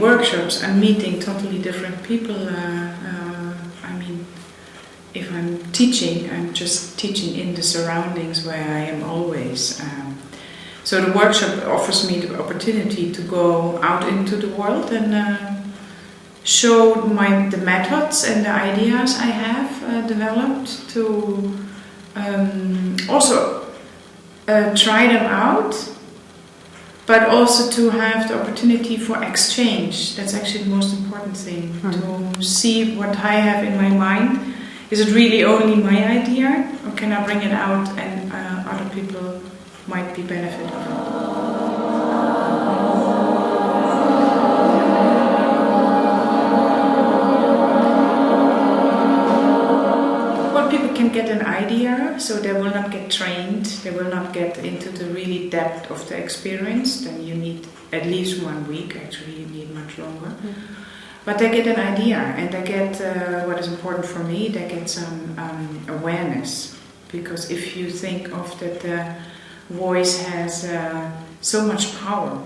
workshops, I'm meeting totally different people. If I'm teaching, I'm just teaching in the surroundings where I am always. So the workshop offers me the opportunity to go out into the world and show the methods and the ideas I have developed to also try them out, but also to have the opportunity for exchange. That's actually the most important thing, to see what I have in my mind. Is it really only my idea, or can I bring it out and other people might be benefited from it? Well, people can get an idea, so they will not get trained, they will not get into the really depth of the experience. Then you need at least 1 week, actually you need much longer. But they get an idea, and they get what is important for me. They get some awareness, because if you think of that, the voice has so much power,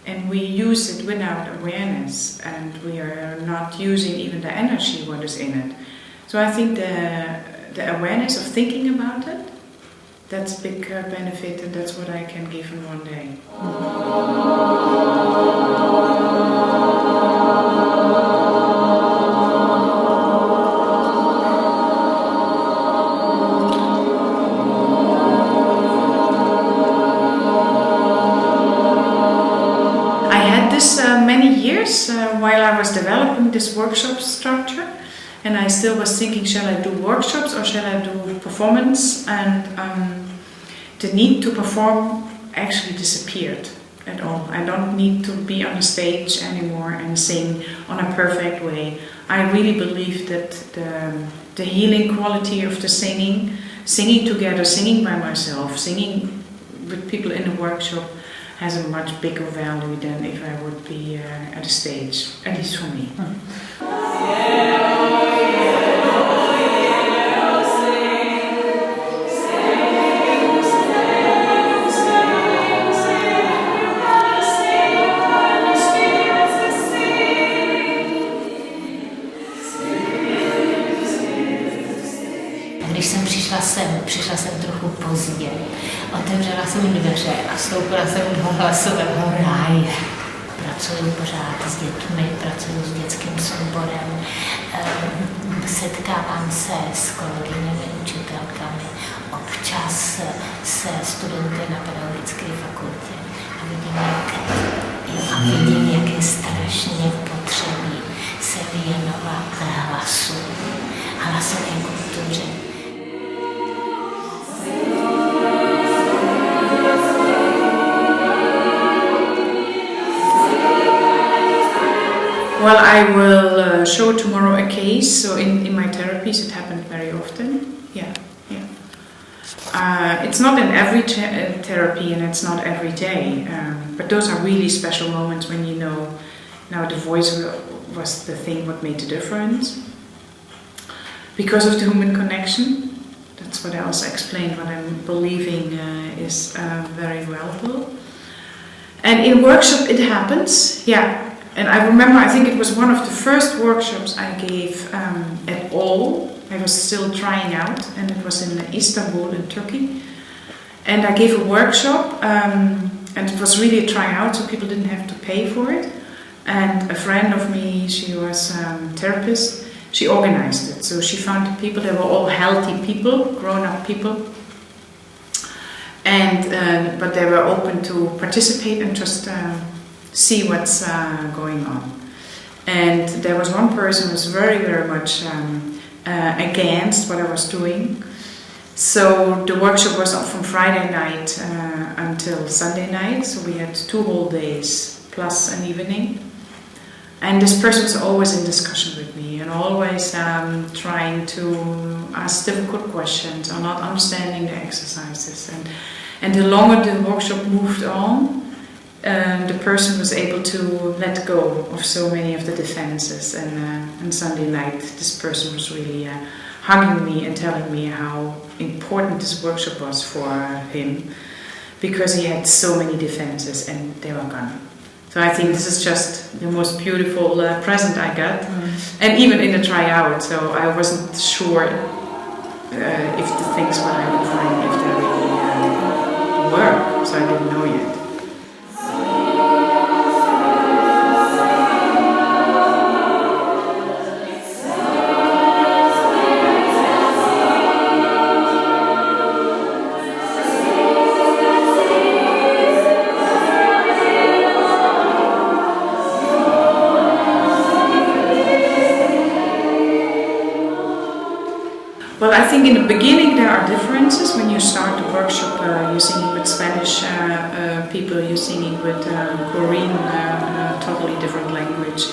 and we use it without awareness, and we are not using even the energy what is in it. So I think the awareness of thinking about it, that's a big benefit, and that's what I can give in one day. Many years while I was developing this workshop structure, and I still was thinking, shall I do workshops or shall I do performance? And the need to perform actually disappeared at all. I don't need to be on the stage anymore and sing on a perfect way. I really believe that the healing quality of the singing together, singing by myself, singing with people in a workshop, has a much bigger value than if I would be at a stage, at least for me. Když jsem přišla jsem trochu pozdě. Otevřela jsem dveře a vstoupila jsem do hlasového ráje. Pracuji pořád s dětmi, pracuji s dětským souborem, setkávám se s kolegyněmi, učitelkami, občas se studenty na pedagogické fakultě a vidím, jak je strašně potřebí se věnovat hlasu, hlasové kultuře. Well, I will show tomorrow a case. So in my therapies, it happened very often. Yeah. It's not in every therapy, and it's not every day. But those are really special moments when you know now the voice was the thing what made the difference. Because of the human connection. That's what I also explained. What I'm believing is very valuable. And in workshop, it happens. Yeah. And I remember, I think it was one of the first workshops I gave at all. I was still trying out, and it was in Istanbul in Turkey. And I gave a workshop, and it was really a tryout, so people didn't have to pay for it. And a friend of me, she was a therapist, she organized it. So she found the people, they were all healthy people, grown-up people. And but they were open to participate and just see what's going on. And there was one person who was very, very much against what I was doing. So the workshop was from Friday night until Sunday night. So we had 2 whole days plus an evening. And this person was always in discussion with me and always trying to ask difficult questions or not understanding the exercises. And the longer the workshop moved on, the person was able to let go of so many of the defenses. And on Sunday night, this person was really hugging me and telling me how important this workshop was for him, because he had so many defenses and they were gone. So I think this is just the most beautiful present I got, and even in the tryout. So I wasn't sure if the things what I would find if they really work. So I didn't know yet. Well, I think in the beginning there are differences. When you start the workshop, you're singing with Spanish people, you're singing with Korean, totally different language.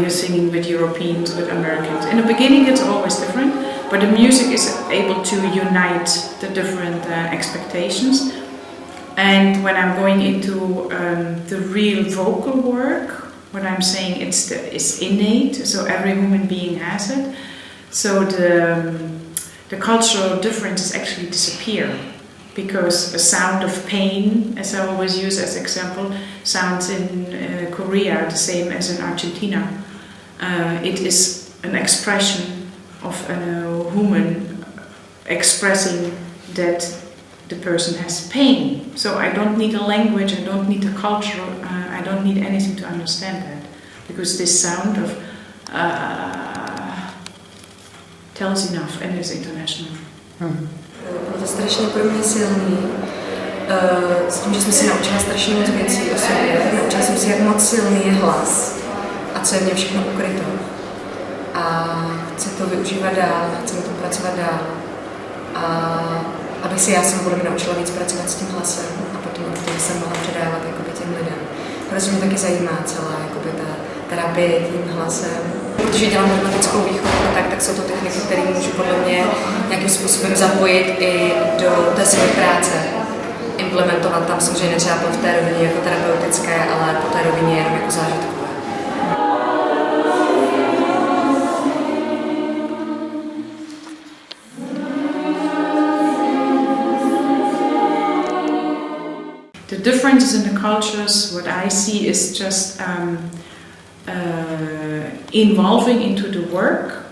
You're singing with Europeans, with Americans. In the beginning it's always different, but the music is able to unite the different expectations. And when I'm going into the real vocal work, what I'm saying it's innate, so every human being has it. So the cultural differences actually disappear, because a sound of pain, as I always use as example, sounds in Korea the same as in Argentina. It is an expression of a human expressing that the person has pain. So I don't need a language, I don't need a culture, I don't need anything to understand that, because this sound of tells enough and is international. Bylo to strašně pro mě silný. S tím, že jsem si naučila strašně moc věcí o sobě. Naučila jsem si, jak moc silný je hlas a co je v něm všechno ukryto. A chci to využívat dál, chci na tom pracovat dál. A abych si já sama podle mě naučila víc pracovat s tím hlasem a potom jsem mohla předávat těm lidem. Protože mě taky zajímá celá ta terapie tím hlasem. Protože dělám matematickou výchovu, tak jsou to techniky, které můžu podle mě nějakým způsobem zapojit i do té své práce. Implementovat tam samozřejmě třeba v té rovině jako terapeutické, ale po té rovině jenom jako zážitkové. The differences in the cultures, what I see is just involving into the work.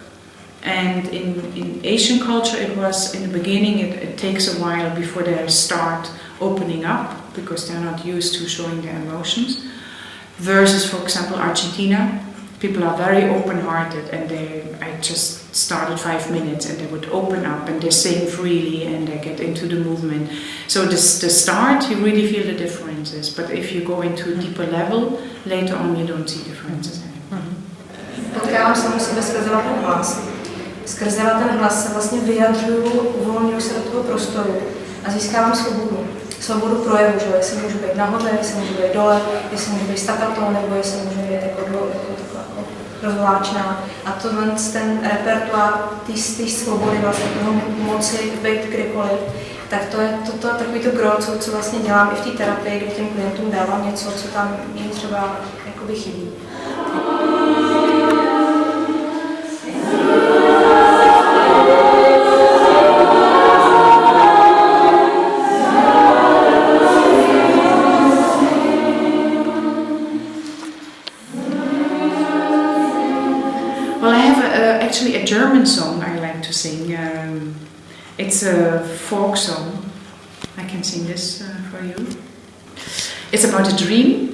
And in Asian culture it was, in the beginning it takes a while before they start opening up, because they're not used to showing their emotions. Versus, for example, Argentina, people are very open-hearted, and I just started 5 minutes and they would open up and they sing freely and they get into the movement. So the start, you really feel the differences, but if you go into a deeper level, later on you don't see differences anymore. Potkávám samu sebe skrze ten hlas. Skrze ten hlas se vlastně vyjadřuju, uvolňuju se do toho prostoru a získávám svobodu. Svobodu projevu, že jestli můžu být nahoře, jestli můžu být dole, jestli můžu být staccato, nebo jestli můžu být jako rozvláčná. A tohle ten repertoár té svobody, vlastně toho moci být kdykoliv, tak to je takový to gro, co vlastně dělám i v té terapii, kde těm klientům dávám něco, co tam jim třeba jakoby chybí. Actually, a German song I like to sing. It's a folk song. I can sing this for you. It's about a dream,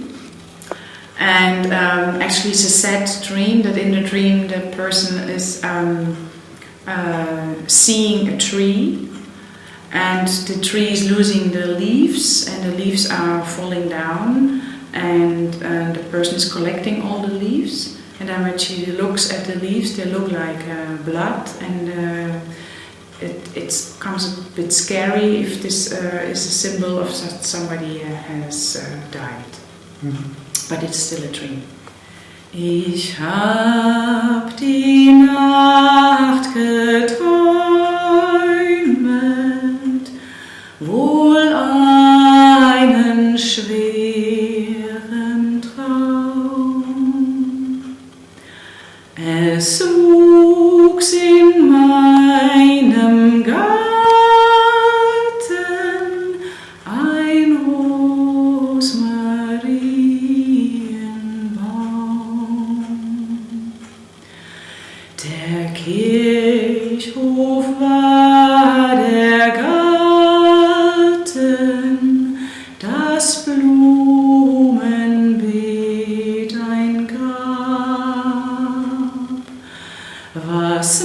and actually it's a sad dream. That in the dream the person is seeing a tree, and the tree is losing the leaves, and the leaves are falling down, and the person is collecting all the leaves. And then when she looks at the leaves, they look like blood, and it comes a bit scary if this is a symbol of that somebody has died. Mm-hmm. But it's still a dream. Ich hab die Nacht geträumet, wohl einen schweren Traum. Es wuchs in meinem Garten ein Rosmarin. Der Kirchhof war der Garten, das Blumenbeet ein Grab. Was